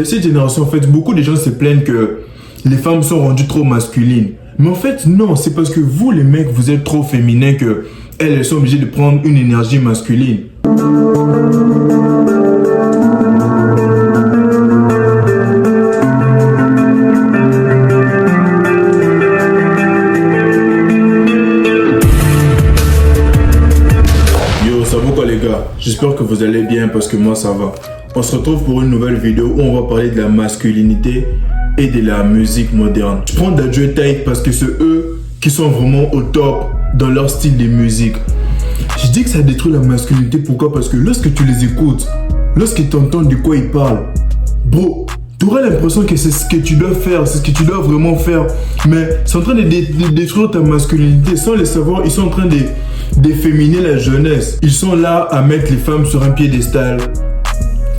Cette génération, en fait, beaucoup de gens se plaignent que les femmes sont rendues trop masculines. Mais en fait, non, c'est parce que vous, les mecs, vous êtes trop féminins que elles sont obligées de prendre une énergie masculine. Yo, ça va quoi les gars? J'espère que vous allez bien parce que moi ça va. On se retrouve pour une nouvelle vidéo où on va parler de la masculinité et de la musique moderne. Je prends Dadju et Taïk parce que c'est eux qui sont vraiment au top dans leur style de musique. Je dis que ça détruit la masculinité, pourquoi? Parce que lorsque tu les écoutes, lorsque tu entends de quoi ils parlent, bro, tu auras l'impression que c'est ce que tu dois faire, c'est ce que tu dois vraiment faire. Mais c'est en train de détruire ta masculinité. Sans le savoir, ils sont en train d'efféminer la jeunesse. Ils sont là à mettre les femmes sur un piédestal.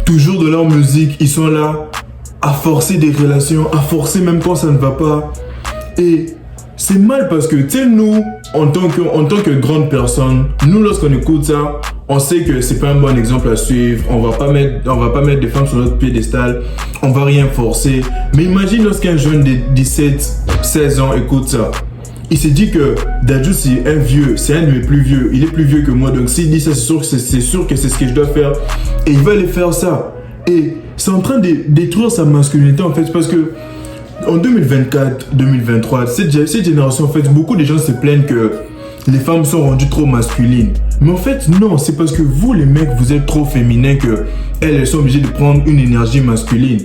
Toujours dans leur musique, ils sont là à forcer des relations, à forcer même quand ça ne va pas. Et c'est mal parce que, tu sais, nous, en tant que grande personne, nous, lorsqu'on écoute ça, on sait que c'est pas un bon exemple à suivre. On va pas mettre des femmes sur notre piédestal. On va rien forcer. Mais imagine lorsqu'un jeune de 17, 16 ans écoute ça. Il s'est dit que Dadju, c'est un vieux, c'est un de mes plus vieux. Il est plus vieux que moi. Donc s'il dit ça, c'est sûr que c'est ce que je dois faire. Et il va aller faire ça. Et c'est en train de détruire sa masculinité en fait. Parce que en 2024, 2023, cette génération, en fait, beaucoup de gens se plaignent que les femmes sont rendues trop masculines. Mais en fait, non, c'est parce que vous, les mecs, vous êtes trop féminins que elles sont obligées de prendre une énergie masculine.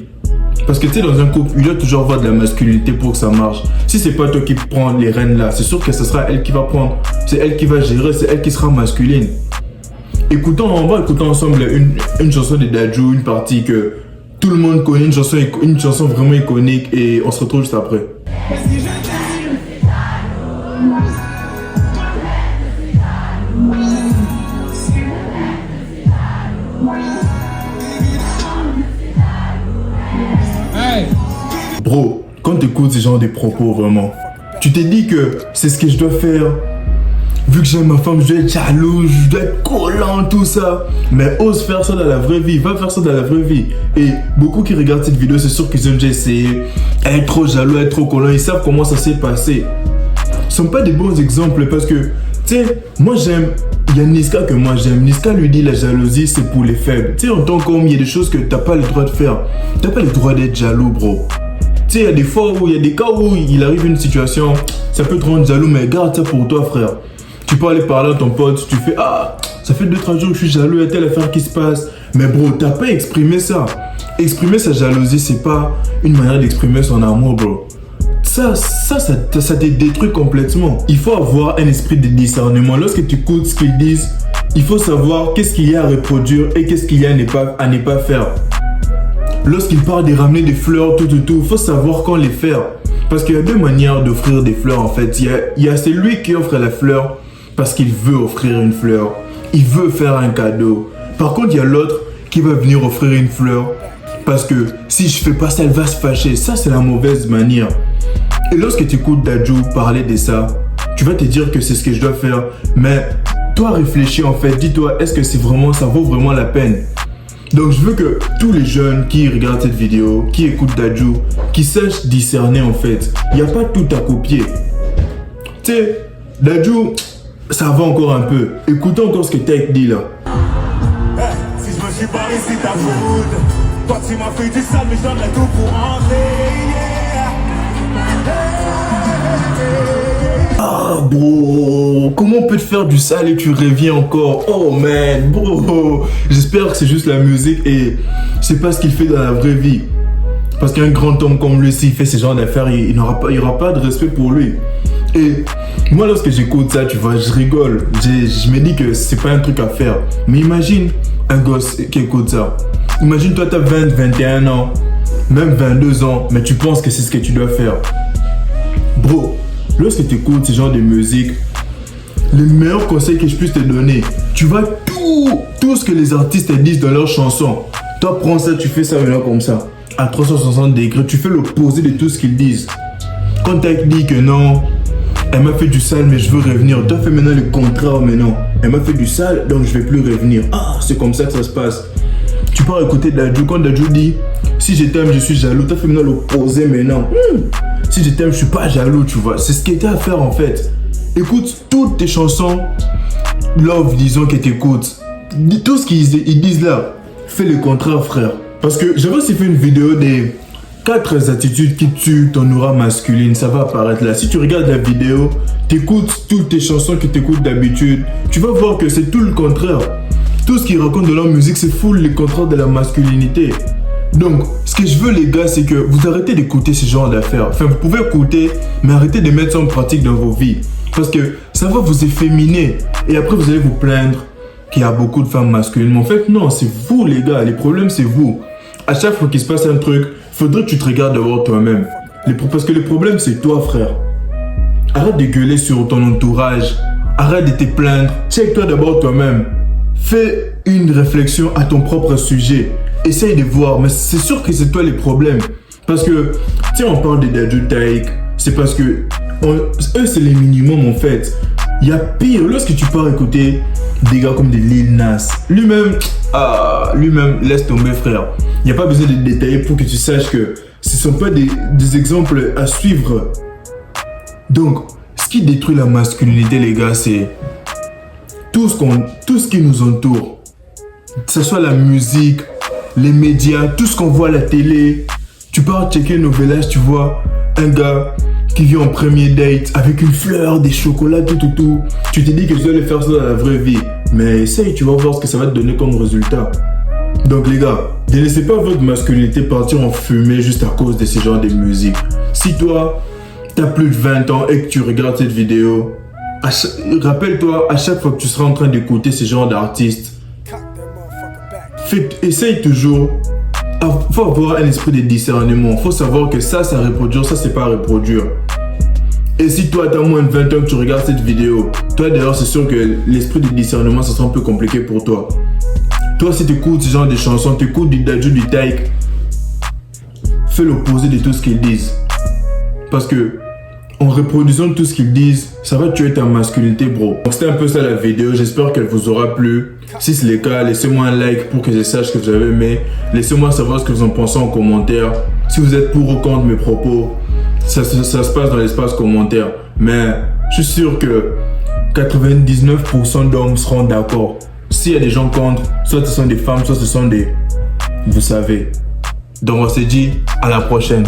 Parce que tu sais, dans un couple, il doit toujours avoir de la masculinité pour que ça marche. Si c'est pas toi qui prends les rênes là, c'est sûr que ce sera elle qui va prendre. C'est elle qui va gérer, c'est elle qui sera masculine. On va écouter ensemble une chanson de Dadju, une partie que tout le monde connaît, une chanson vraiment iconique, et on se retrouve juste après. Bro, quand tu écoutes ce genre de propos, vraiment, tu te dis que c'est ce que je dois faire. Vu que j'aime ma femme, je dois être jaloux, je dois être collant, tout ça. Mais ose faire ça dans la vraie vie, va faire ça dans la vraie vie. Et beaucoup qui regardent cette vidéo, c'est sûr qu'ils ont déjà essayé. Être trop jaloux, être trop collant, ils savent comment ça s'est passé. Ce ne sont pas des bons exemples parce que, tu sais, moi j'aime, il y a Niska que moi j'aime. Niska lui dit la jalousie c'est pour les faibles. Tu sais, en tant qu'homme, il y a des choses que tu n'as pas le droit de faire. Tu n'as pas le droit d'être jaloux, bro. Tu sais, il y a des fois où, il y a des cas où il arrive une situation, ça peut te rendre jaloux, mais garde ça pour toi, frère. Tu peux aller parler à ton pote, tu fais ah, ça fait 2-3 jours que je suis jaloux, il y a telle affaire qui se passe. Mais bro, t'as pas exprimé ça. Exprimer sa jalousie, c'est pas une manière d'exprimer son amour, bro. Ça te détruit complètement. Il faut avoir un esprit de discernement. Lorsque tu écoutes ce qu'ils disent, il faut savoir qu'est-ce qu'il y a à reproduire et qu'est-ce qu'il y a à ne pas faire. Lorsqu'il parle de ramener des fleurs, tout, il faut savoir quand les faire. Parce qu'il y a deux manières d'offrir des fleurs en fait. Il y a celui qui offre la fleur parce qu'il veut offrir une fleur. Il veut faire un cadeau. Par contre, il y a l'autre qui va venir offrir une fleur parce que si je fais pas ça, elle va se fâcher. Ça, c'est la mauvaise manière. Et lorsque tu écoutes Dadju parler de ça, tu vas te dire que c'est ce que je dois faire. Mais toi, réfléchis en fait. Dis-toi, est-ce que ça vaut vraiment la peine? Donc je veux que tous les jeunes qui regardent cette vidéo, qui écoutent Dadju, qui sachent discerner en fait. Il n'y a pas tout à copier. Tu sais, Dadju, ça va encore un peu. Écoutons encore ce que Taïk dit là. Hey, si je me suis barré, c'est ta faute. Toi tu m'as fait du sale, mais j'en ai tout pour entrer. Ah bro, comment on peut te faire du sale et tu reviens encore? Oh man, bro. J'espère que c'est juste la musique et c'est pas ce qu'il fait dans la vraie vie. Parce qu'un grand homme comme lui, s'il fait ce genre d'affaires, il n'y aura pas de respect pour lui. Et moi, lorsque j'écoute ça, tu vois, je rigole. Je me dis que c'est pas un truc à faire. Mais imagine un gosse qui écoute ça. Imagine toi, t'as 20, 21 ans, même 22 ans, mais tu penses que c'est ce que tu dois faire. Bro, lorsque tu écoutes ce genre de musique, le meilleur conseil que je puisse te donner, tu vas tout ce que les artistes disent dans leurs chansons. Toi, prends ça, tu fais ça maintenant comme ça. À 360 degrés, tu fais l'opposé de tout ce qu'ils disent. Quand Taïk dit que non, elle m'a fait du sale mais je veux revenir, toi fais maintenant le contraire maintenant. Elle m'a fait du sale donc je vais plus revenir. Ah, c'est comme ça que ça se passe. Tu pars écouter Dadju. Quand Dadju dit si je t'aime, je suis jaloux, t'as fait maintenant l'opposé maintenant. Si je t'aime, je suis pas jaloux, tu vois. C'est ce qui était à faire en fait. Écoute toutes tes chansons, love, disons que t'écoutes. Tout ce qu'ils disent là, fais le contraire, frère. Parce que j'avais aussi fait une vidéo des 4 attitudes qui tuent ton aura masculine. Ça va apparaître là. Si tu regardes la vidéo, t'écoutes toutes tes chansons que t'écoutes d'habitude, tu vas voir que c'est tout le contraire. Tout ce qu'ils racontent de leur musique, c'est full le contraire de la masculinité. Donc, ce que je veux les gars, c'est que vous arrêtez d'écouter ce genre d'affaires. Enfin, vous pouvez écouter, mais arrêtez de mettre ça en pratique dans vos vies. Parce que ça va vous efféminer. Et après, vous allez vous plaindre qu'il y a beaucoup de femmes masculines. Mais en fait, non, c'est vous les gars. Les problèmes, c'est vous. À chaque fois qu'il se passe un truc, faudrait que tu te regardes d'abord toi-même. Parce que le problème, c'est toi, frère. Arrête de gueuler sur ton entourage. Arrête de te plaindre. Check-toi d'abord toi-même. Fais une réflexion à ton propre sujet. Essaye de voir, mais c'est sûr que c'est toi les problèmes. Parce que, tu sais, on parle de Dadju Taïk, c'est parce que eux, c'est les minimums en fait. Il y a pire, lorsque tu pars écouter des gars comme des Lil Nas, lui-même, laisse tomber, frère. Il n'y a pas besoin de détailler pour que tu saches que ce ne sont pas des exemples à suivre. Donc, ce qui détruit la masculinité, les gars, c'est tout ce qui nous entoure. Que ce soit la musique, les médias, tout ce qu'on voit à la télé. Tu pars checker nos villages, tu vois un gars qui vient en premier date avec une fleur, des chocolats, tout. Tu te dis que tu dois le faire ça dans la vraie vie. Mais essaye, tu vas voir ce que ça va te donner comme résultat. Donc les gars, ne laissez pas votre masculinité partir en fumée juste à cause de ce genre de musique. Si toi, tu as plus de 20 ans et que tu regardes cette vidéo, rappelle-toi, à chaque fois que tu seras en train d'écouter ce genre d'artistes, essaye toujours. Il faut avoir un esprit de discernement. Il faut savoir que ça reproduire, ça c'est pas à reproduire. Et si toi t'as moins de 20 ans que tu regardes cette vidéo, toi d'ailleurs c'est sûr que l'esprit de discernement ça sera un peu compliqué pour toi. Toi si tu écoutes ce genre de chansons, tu écoutes du Dadju, du Taïk, fais l'opposé de tout ce qu'ils disent. Parce que en reproduisant tout ce qu'ils disent, ça va tuer ta masculinité, bro. Donc c'était un peu ça la vidéo, j'espère qu'elle vous aura plu. Si c'est le cas, laissez-moi un like pour que je sache que vous avez aimé. Laissez-moi savoir ce que vous en pensez en commentaire. Si vous êtes pour ou contre mes propos, ça se passe dans l'espace commentaire. Mais je suis sûr que 99% d'hommes seront d'accord. S'il y a des gens contre, soit ce sont des femmes, soit ce sont des... Vous savez. Donc on se dit à la prochaine.